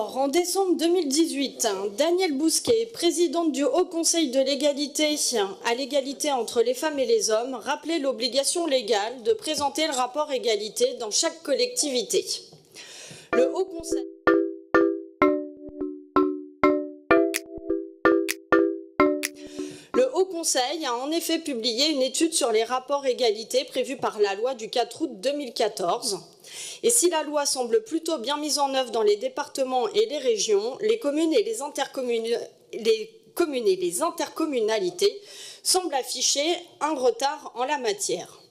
En décembre 2018, Danielle Bousquet, présidente du Haut Conseil de l'égalité à l'égalité entre les femmes et les hommes, rappelait l'obligation légale de présenter le rapport égalité dans chaque collectivité. Le Haut Conseil a en effet publié une étude sur les rapports égalité prévus par la loi du 4 août 2014. Et si la loi semble plutôt bien mise en œuvre dans les départements et les régions, les communes et les intercommunalités semblent afficher un retard en la matière.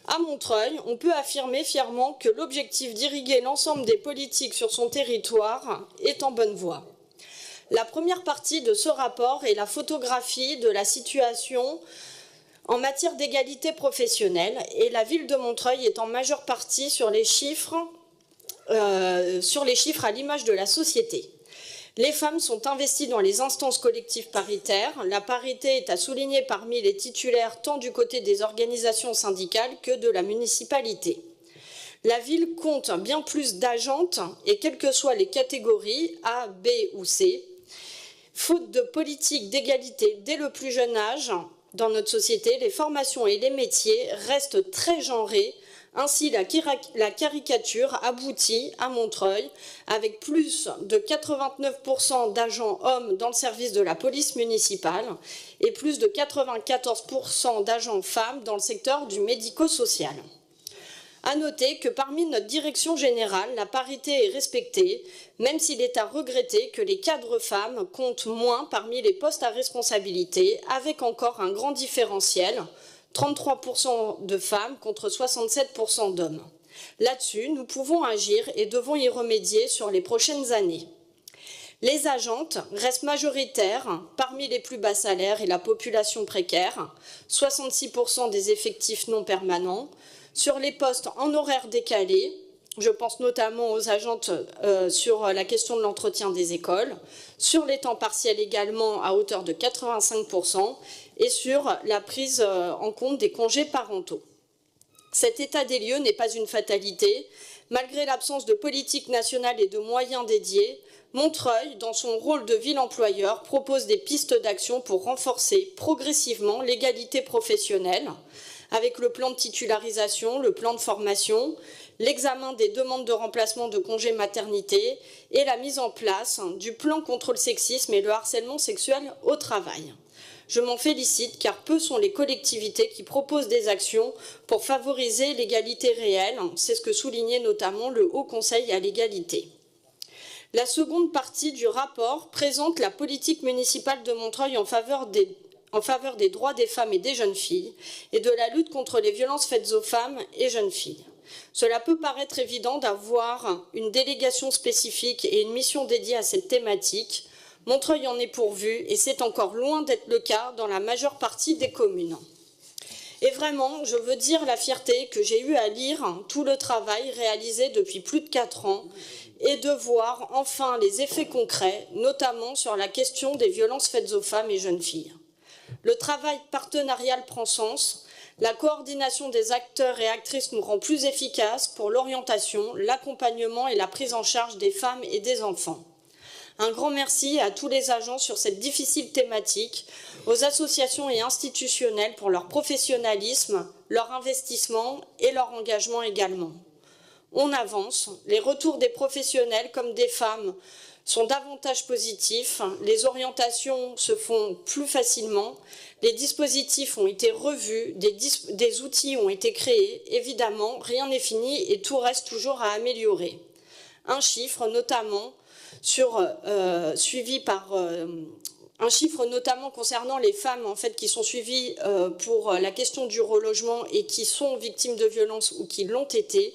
À Montreuil, on peut affirmer fièrement que l'objectif d'irriguer l'ensemble des politiques sur son territoire est en bonne voie. La première partie de ce rapport est la photographie de la situation en matière d'égalité professionnelle et la ville de Montreuil est en majeure partie sur les chiffres à l'image de la société. Les femmes sont investies dans les instances collectives paritaires. La parité est à souligner parmi les titulaires tant du côté des organisations syndicales que de la municipalité. La ville compte bien plus d'agentes et quelles que soient les catégories A, B ou C, faute de politique d'égalité dès le plus jeune âge, dans notre société, les formations et les métiers restent très genrés. Ainsi, la caricature aboutit à Montreuil, avec plus de 89% d'agents hommes dans le service de la police municipale et plus de 94% d'agents femmes dans le secteur du médico-social. À noter que parmi notre direction générale, la parité est respectée, même s'il est à regretter que les cadres femmes comptent moins parmi les postes à responsabilité, avec encore un grand différentiel, 33% de femmes contre 67% d'hommes. Là-dessus, nous pouvons agir et devons y remédier sur les prochaines années. Les agentes restent majoritaires parmi les plus bas salaires et la population précaire, 66% des effectifs non permanents. Sur les postes en horaire décalé, je pense notamment aux agentes sur la question de l'entretien des écoles, sur les temps partiels également à hauteur de 85% et sur la prise en compte des congés parentaux. Cet état des lieux n'est pas une fatalité. Malgré l'absence de politique nationale et de moyens dédiés, Montreuil, dans son rôle de ville employeur, propose des pistes d'action pour renforcer progressivement l'égalité professionnelle, avec le plan de titularisation, le plan de formation, l'examen des demandes de remplacement de congés maternité et la mise en place du plan contre le sexisme et le harcèlement sexuel au travail. Je m'en félicite car peu sont les collectivités qui proposent des actions pour favoriser l'égalité réelle. C'est ce que soulignait notamment le Haut Conseil à l'égalité. La seconde partie du rapport présente la politique municipale de Montreuil en faveur des droits des femmes et des jeunes filles et de la lutte contre les violences faites aux femmes et jeunes filles. Cela peut paraître évident d'avoir une délégation spécifique et une mission dédiée à cette thématique. Montreuil en est pourvu et c'est encore loin d'être le cas dans la majeure partie des communes. Et vraiment, je veux dire la fierté que j'ai eue à lire tout le travail réalisé depuis plus de 4 ans et de voir enfin les effets concrets, notamment sur la question des violences faites aux femmes et jeunes filles. Le travail partenarial prend sens, la coordination des acteurs et actrices nous rend plus efficaces pour l'orientation, l'accompagnement et la prise en charge des femmes et des enfants. Un grand merci à tous les agents sur cette difficile thématique, aux associations et institutionnels pour leur professionnalisme, leur investissement et leur engagement également. On avance, les retours des professionnels comme des femmes sont davantage positifs, les orientations se font plus facilement, les dispositifs ont été revus, des outils ont été créés. Évidemment, rien n'est fini et tout reste toujours à améliorer. Un chiffre notamment concernant les femmes en fait, qui sont suivies pour la question du relogement et qui sont victimes de violences ou qui l'ont été.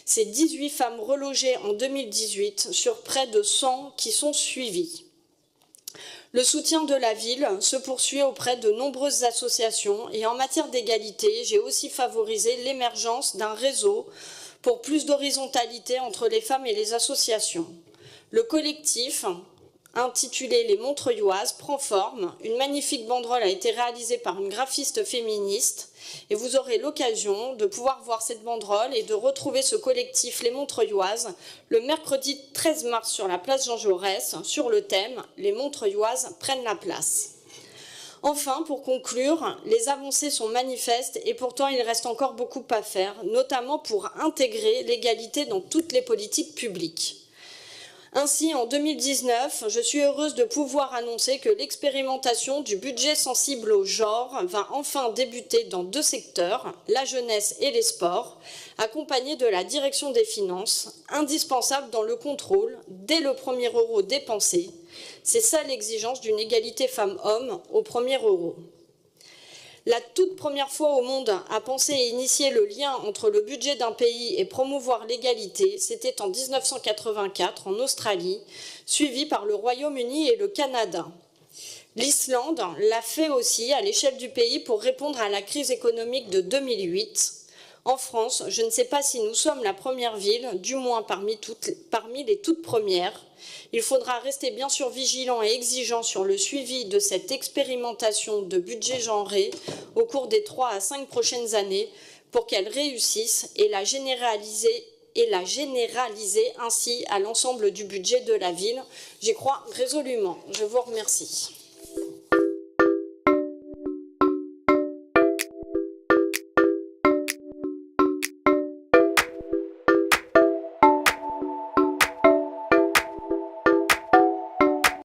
C'est 18 femmes relogées en 2018 sur près de 100 qui sont suivies. Le soutien de la ville se poursuit auprès de nombreuses associations et en matière d'égalité, j'ai aussi favorisé l'émergence d'un réseau pour plus d'horizontalité entre les femmes et les associations. Le collectif intitulée « Les Montreuilloises » prend forme. Une magnifique banderole a été réalisée par une graphiste féministe et vous aurez l'occasion de pouvoir voir cette banderole et de retrouver ce collectif Les Montreuilloises le mercredi 13 mars sur la place Jean Jaurès sur le thème « Les Montreuilloises prennent la place ». Enfin, pour conclure, les avancées sont manifestes et pourtant il reste encore beaucoup à faire, notamment pour intégrer l'égalité dans toutes les politiques publiques. Ainsi, en 2019, je suis heureuse de pouvoir annoncer que l'expérimentation du budget sensible au genre va enfin débuter dans 2 secteurs, la jeunesse et les sports, accompagnée de la direction des finances, indispensable dans le contrôle dès le premier euro dépensé. C'est ça l'exigence d'une égalité femmes-hommes au premier euro. La toute première fois au monde à penser et initier le lien entre le budget d'un pays et promouvoir l'égalité, c'était en 1984 en Australie, suivi par le Royaume-Uni et le Canada. L'Islande l'a fait aussi à l'échelle du pays pour répondre à la crise économique de 2008. En France, je ne sais pas si nous sommes la première ville, du moins parmi les toutes premières. Il faudra rester bien sûr vigilant et exigeant sur le suivi de cette expérimentation de budget genré au cours des 3 à 5 prochaines années pour qu'elle réussisse et la généraliser ainsi à l'ensemble du budget de la ville. J'y crois résolument. Je vous remercie.